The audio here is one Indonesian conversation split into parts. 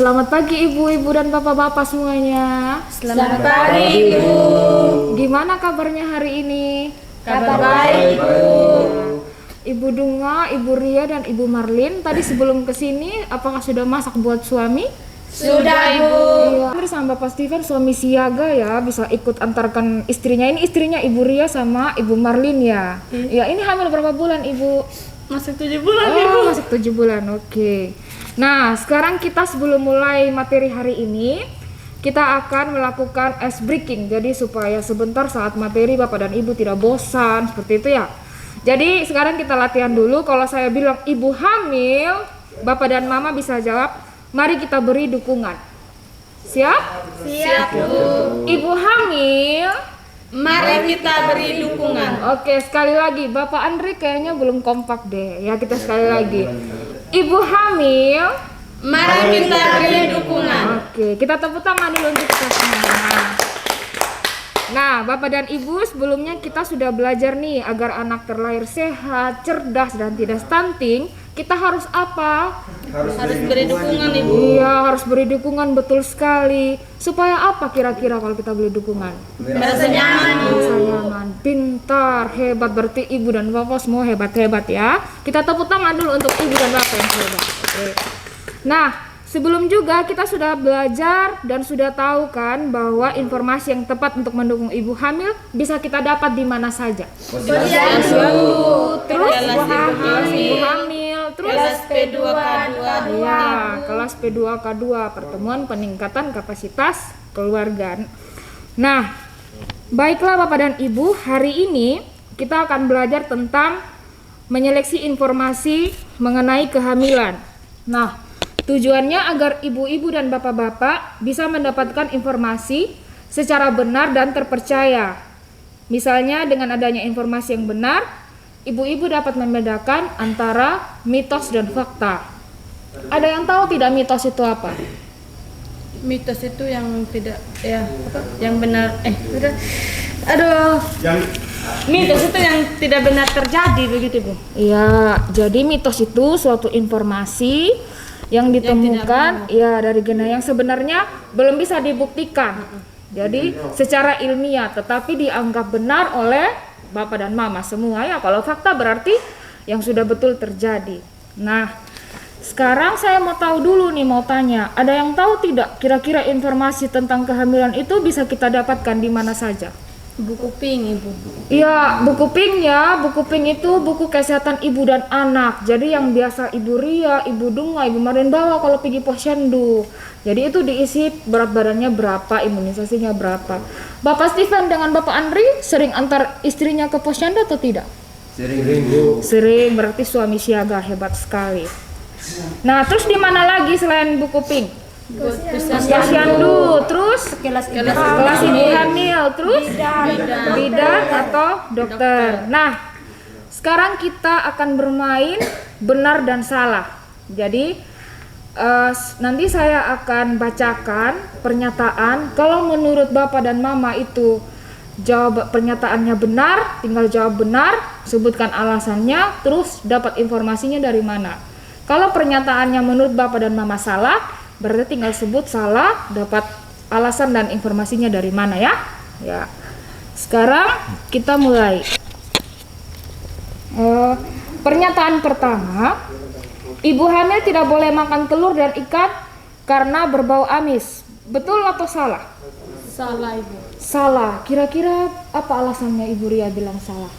Selamat pagi ibu-ibu dan bapak-bapak semuanya. Selamat pagi Ibu. Gimana kabarnya hari ini? Kabar baik Ibu. Ibu Dunga, Ibu Ria dan Ibu Marlin tadi sebelum kesini apakah sudah masak buat suami? Sudah Ibu. Iya. Sama Bapak Steven suami siaga ya, bisa ikut antarkan istrinya. Ini istrinya Ibu Ria sama Ibu Marlin ya. Ya ini hamil berapa bulan Ibu? Masih 7 bulan Oh, Ibu. masih 7 bulan, oke. Nah, sekarang kita sebelum mulai materi hari ini, kita akan melakukan ice breaking. Jadi supaya sebentar saat materi Bapak dan Ibu tidak bosan, seperti itu ya. Jadi sekarang kita latihan dulu. Kalau saya bilang Ibu hamil, Bapak dan Mama bisa jawab, mari kita beri dukungan. Siap? Siap Bu. Ibu hamil. Mari kita beri dukungan. Oke, sekali lagi. Bapak Andri kayaknya belum kompak deh. Ya, kita sekali lagi. Ibu hamil. Mari kita beri dukungan. Oke, kita tepuk tangan dulu untuk kita semua. Nah, Bapak dan Ibu, sebelumnya kita sudah belajar nih agar anak terlahir sehat, cerdas dan tidak stunting. Kita harus apa? Harus beri dukungan Ibu. Iya, harus beri dukungan, betul sekali. Supaya apa kira-kira kalau kita beri dukungan? Merasa nyaman Bu. Merasa nyaman, pintar, hebat. Berarti Ibu dan Bapak semua hebat-hebat ya. Kita tepuk tangan dulu untuk Ibu dan Bapak yang hebat. Oke. Nah, sebelum juga kita sudah belajar dan sudah tahu kan bahwa informasi yang tepat untuk mendukung ibu hamil bisa kita dapat di mana saja. Terus ibu hamil, terus Kelas P2K2. ya, kelas P2K2, pertemuan peningkatan kapasitas keluarga. Nah, baiklah Bapak dan Ibu, hari ini kita akan belajar tentang menyeleksi informasi mengenai kehamilan. Nah, tujuannya agar ibu-ibu dan bapak-bapak bisa mendapatkan informasi secara benar dan terpercaya. Misalnya dengan adanya informasi yang benar, ibu-ibu dapat membedakan antara mitos dan fakta. Ada yang tahu tidak mitos itu apa? Mitos itu yang tidak yang benar udah. Aduh. Mitos itu yang tidak benar terjadi begitu Bu. Iya, jadi mitos itu suatu informasi yang ditemukan ya dari genetik yang sebenarnya belum bisa dibuktikan. Jadi secara ilmiah tetapi dianggap benar oleh Bapak dan Mama semua ya. Kalau fakta berarti yang sudah betul terjadi. Nah, sekarang saya mau tahu dulu nih, mau tanya, ada yang tahu tidak kira-kira informasi tentang kehamilan itu bisa kita dapatkan di mana saja? Buku pink Ibu. Iya, buku pink ya. Buku pink itu buku kesehatan ibu dan anak. Jadi yang biasa Ibu Ria, Ibu Dunga, Ibu Marlin bawa kalau pergi posyandu. Jadi itu diisi berat badannya berapa, imunisasinya berapa. Bapak Steven dengan Bapak Andri sering antar istrinya ke posyandu atau tidak? Sering. Sering, berarti suami siaga hebat sekali. Nah, terus di mana lagi selain buku pink? Posyandu, terus kelas ibu hamil, terus bidan atau dokter. Nah, sekarang kita akan bermain benar dan salah. Jadi nanti saya akan bacakan pernyataan. Kalau menurut Bapak dan Mama itu jawab pernyataannya benar, tinggal jawab benar, sebutkan alasannya, terus dapat informasinya dari mana. Kalau pernyataannya menurut Bapak dan Mama salah, berarti tinggal sebut salah, dapat alasan dan informasinya dari mana ya. Ya. Sekarang kita mulai. Pernyataan pertama, ibu hamil tidak boleh makan telur dan ikan karena berbau amis. Betul atau salah? Salah Ibu. Salah. Kira-kira apa alasannya Ibu Ria bilang salah?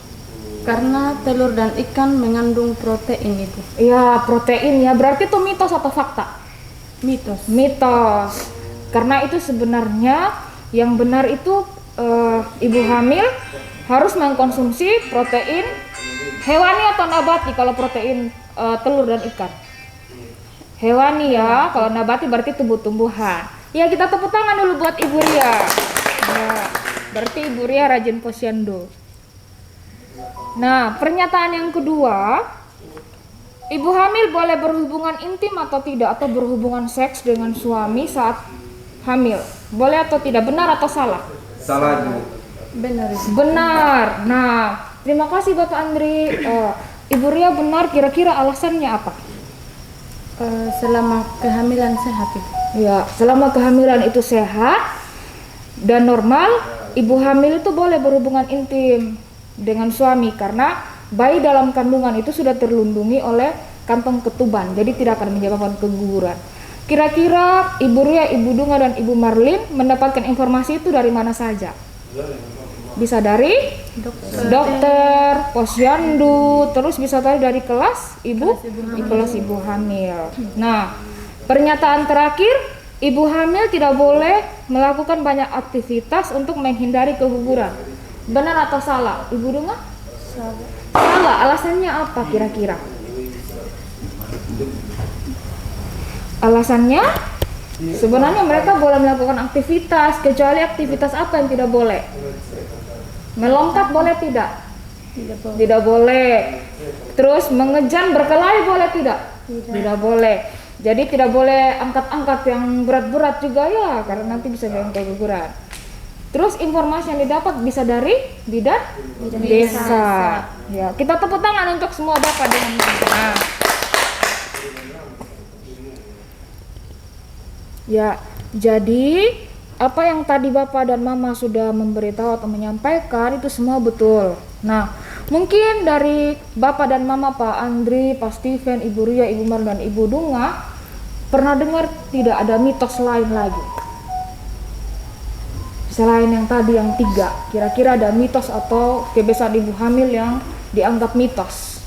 Karena telur dan ikan mengandung protein Ibu. Ya, protein ya. Berarti itu mitos atau fakta? Mitos. Mitos. Karena itu sebenarnya yang benar itu ibu hamil harus mengkonsumsi protein hewani atau nabati kalau protein telur dan ikan. Hewani ya, kalau nabati berarti tumbuh-tumbuhan. Ya, kita tepuk tangan dulu buat Ibu Ria. Ya, berarti Ibu Ria rajin posyandu. Nah, pernyataan yang kedua, ibu hamil boleh berhubungan intim atau tidak, atau berhubungan seks dengan suami saat hamil. Boleh atau tidak, benar atau salah? Salah Bu. Benar Ibu. Benar. Nah, terima kasih Bapak Andri. Ibu Ria benar, kira-kira alasannya apa? Selama kehamilan sehat Ibu. Ya, selama kehamilan itu sehat dan normal, ibu hamil itu boleh berhubungan intim dengan suami karena bayi dalam kandungan itu sudah terlindungi oleh kantong ketuban, jadi tidak akan menyebabkan keguguran. Kira-kira Ibu Ria, Ibu Dunga, dan Ibu Marlin mendapatkan informasi itu dari mana saja? Bisa dari dokter, posyandu, terus bisa dari kelas kelas ibu hamil. Nah, pernyataan terakhir, ibu hamil tidak boleh melakukan banyak aktivitas untuk menghindari keguguran. Benar atau salah, Ibu Dunga? Salah. Alasannya apa kira-kira? Alasannya sebenarnya mereka boleh melakukan aktivitas, kecuali aktivitas apa yang tidak boleh? Melompat boleh tidak? Tidak boleh. Terus mengejar berkelahi boleh tidak? Tidak boleh. Jadi tidak boleh angkat-angkat yang berat-berat juga ya, karena nanti bisa menyebabkan keguguran. Terus informasi yang didapat bisa dari bidan desa. Ya, kita tepuk tangan untuk semua Bapak dengan Mama. Ya, jadi apa yang tadi Bapak dan Mama sudah memberitahu atau menyampaikan itu semua betul. Nah, mungkin dari Bapak dan Mama, Pak Andri, Pak Steven, Ibu Ria, Ibu Mar, dan Ibu Dunga pernah dengar tidak ada mitos lain lagi? Selain yang tadi yang 3, kira-kira ada mitos atau kebiasaan ibu hamil yang dianggap mitos?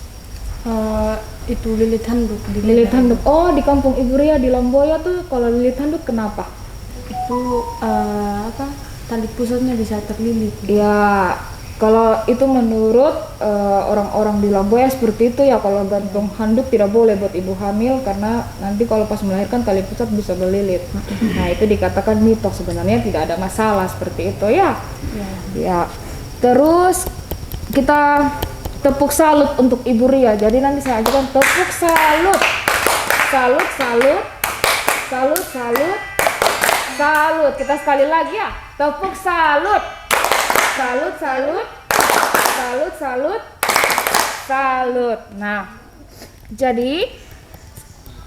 Itu lilit handuk. Lilit handuk. Oh, di kampung Ibu Ria di Lomboya tuh kalau lilit handuk kenapa? Itu tali pusatnya bisa terlilit. Ya, kalau itu menurut orang-orang di Lomboya seperti itu ya, kalau gantung handuk tidak boleh buat ibu hamil karena nanti kalau pas melahirkan tali pusat bisa berlilit. Nah, itu dikatakan mitos, sebenarnya tidak ada masalah seperti itu ya. Ya. Terus kita tepuk salut untuk Ibu Ria. Jadi nanti saya ajukan tepuk salut. Salut, salut. Salut, salut. Salut. Kita sekali lagi ya. Tepuk salut. Salut, salut. Salut, salut. Salut. Nah, jadi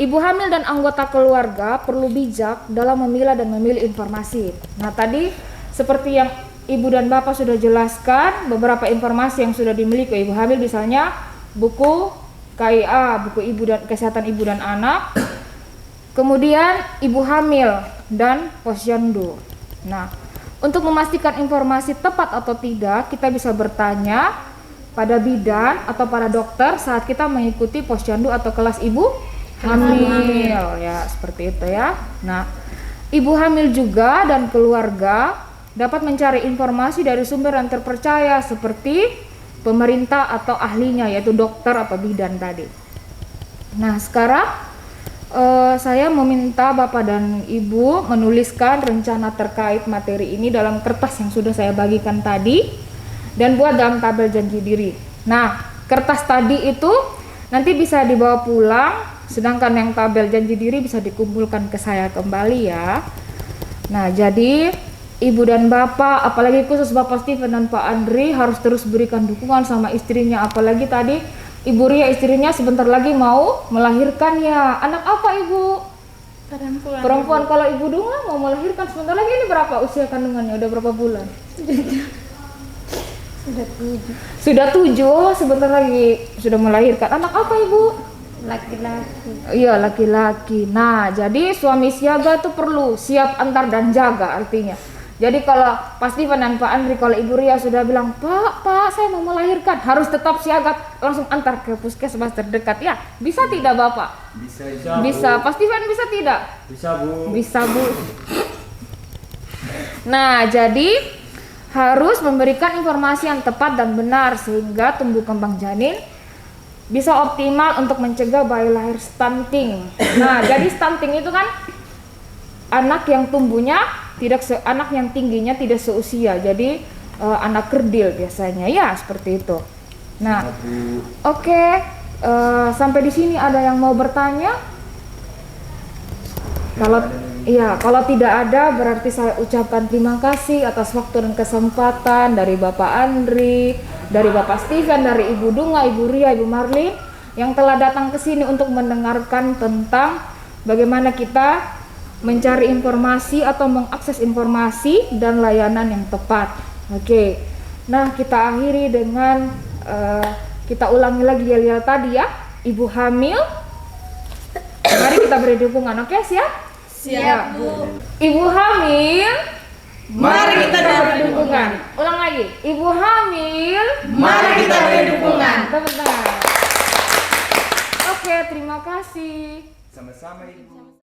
ibu hamil dan anggota keluarga perlu bijak dalam memilah dan memilih informasi. Nah, tadi seperti yang Ibu dan Bapak sudah jelaskan beberapa informasi yang sudah dimiliki ibu hamil, misalnya buku KIA, buku ibu dan kesehatan ibu dan anak, kemudian ibu hamil dan posyandu. Nah, untuk memastikan informasi tepat atau tidak, kita bisa bertanya pada bidan atau pada dokter saat kita mengikuti posyandu atau kelas ibu hamil. Ya, seperti itu ya. Nah, ibu hamil juga dan keluarga dapat mencari informasi dari sumber yang terpercaya seperti pemerintah atau ahlinya, yaitu dokter atau bidan tadi. Nah, sekarang saya meminta Bapak dan Ibu menuliskan rencana terkait materi ini dalam kertas yang sudah saya bagikan tadi dan buat dalam tabel janji diri. Nah, kertas tadi itu nanti bisa dibawa pulang, sedangkan yang tabel janji diri bisa dikumpulkan ke saya kembali ya. Nah, jadi Ibu dan Bapak, apalagi khusus Bapak Steven dan Pak Andri harus terus berikan dukungan sama istrinya, apalagi tadi Ibu Ria istrinya sebentar lagi mau melahirkan ya. Anak apa Ibu? Perempuan. Kalau Ibu Dunga mau melahirkan sebentar lagi, ini berapa usia kandungannya? Udah berapa bulan? Sudah 7. Oh, sebentar lagi sudah melahirkan. Anak apa Ibu? Laki-laki. Iya, laki-laki. Nah, jadi suami siaga itu perlu siap antar dan jaga artinya. Jadi kalau Pak Steven dan Pak Andri, kalau Ibu Ria sudah bilang, Pak, saya mau melahirkan, harus tetap siaga, langsung antar ke puskesmas terdekat ya. Bisa tidak Bapak? Bisa. Pak Steven bisa tidak? Bisa Bu. Nah, jadi harus memberikan informasi yang tepat dan benar sehingga tumbuh kembang janin bisa optimal untuk mencegah bayi lahir stunting. Nah, jadi stunting itu kan anak yang tumbuhnya anak yang tingginya tidak seusia, jadi anak kerdil biasanya ya, seperti itu. Nah, oke, sampai di sini ada yang mau bertanya? Kalau tidak ada berarti saya ucapkan terima kasih atas waktu dan kesempatan dari Bapak Andri, dari Bapak Steven, dari Ibu Dunga, Ibu Ria, Ibu Marlin yang telah datang ke sini untuk mendengarkan tentang bagaimana kita mencari informasi atau mengakses informasi dan layanan yang tepat. Oke. Nah, kita akhiri dengan kita ulangi lagi yel-yel tadi ya. Ibu hamil, mari kita beri dukungan. Oke, siap? Siap, Bu. Ibu hamil, Mari kita beri dukungan. ulang lagi. Ibu hamil, Mari kita beri dukungan. tepuk tangan. Oke, terima kasih. Sama-sama Ibu.